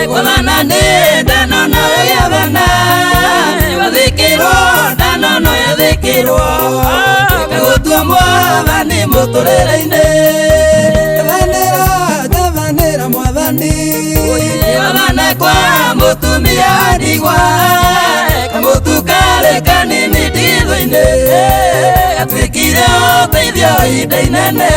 Wana ne dano no ya dana wadikiro dano no ya dikiro kagutua mwathani muturire-ine Tavanira mwathani wathana kwa mutumia ndigwa kamutukare kanini nditho-ine gatwikire uteithio ihinda inene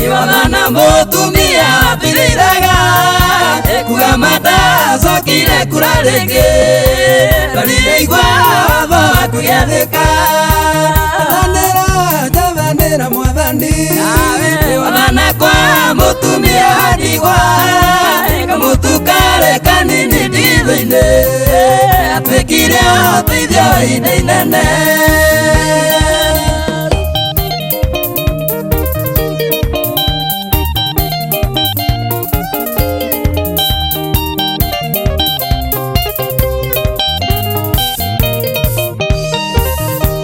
Iwathana mutumia thiriraga kuga matacokire kura ringi bariraigua watho waku giathika Tavanira mwathani wathana kwa mutumia ndigwa kamutukare kanini nditho-ine atwikire uteithio ihinda inene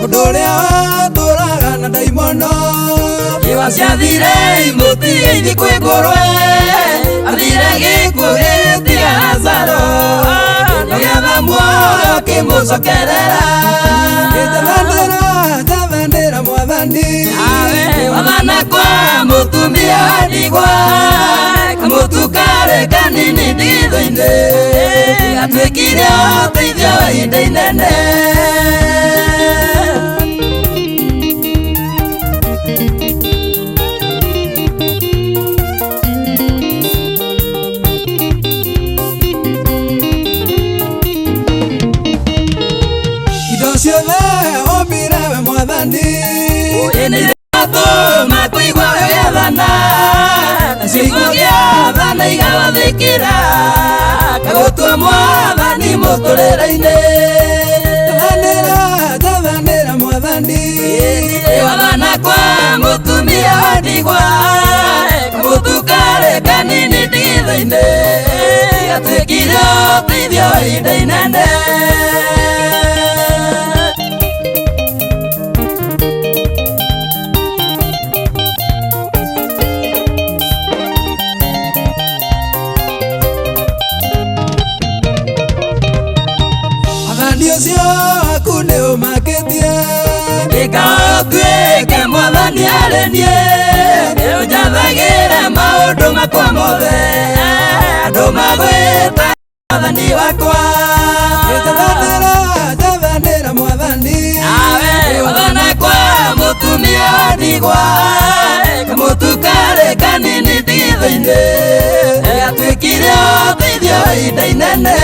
Uria waturaga na daimono iwa ciathire imutigeithie kwi ngurwe athire gikuo gitiga Lazaro nigetha muoyo kimucokerera Tavanira mwathani wathana kwa mutumia ndigwa kamutukare kanini nditho-ine atwikire uteithio ihinda inene Obirawe mwathani Tuma kuigua wegathana ciugo giathana igawathikira kagutua mwathani muturire-ine Tavanira mwathani wathana kwa mutumia ndigwa kamutukare kanini nditho-ine gatwikire uteithio ihinda inene Ucio waku ni umakitie ndikatuike mwathani arenie unjathagira maundu makwa mothe andu magwita mwathani wakwa Tavanira mwathani wathana kwa mutumia ndigwa kamutukare kanini nditho-ine gatwikire uteithio ihinda inene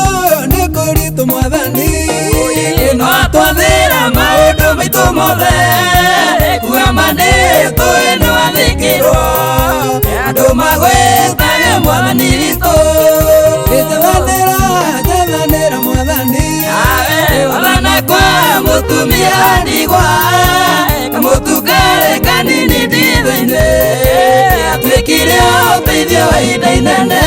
Nikuritu mwathani no atwathira maundu maitu mothe kuga manditu ino athikirwo andu magwitage mwathani witu Tavanira mwathani wathana kwa mutumia ndigwa kamutukare kanini nditho-ine atwikire uteithio ihinda inene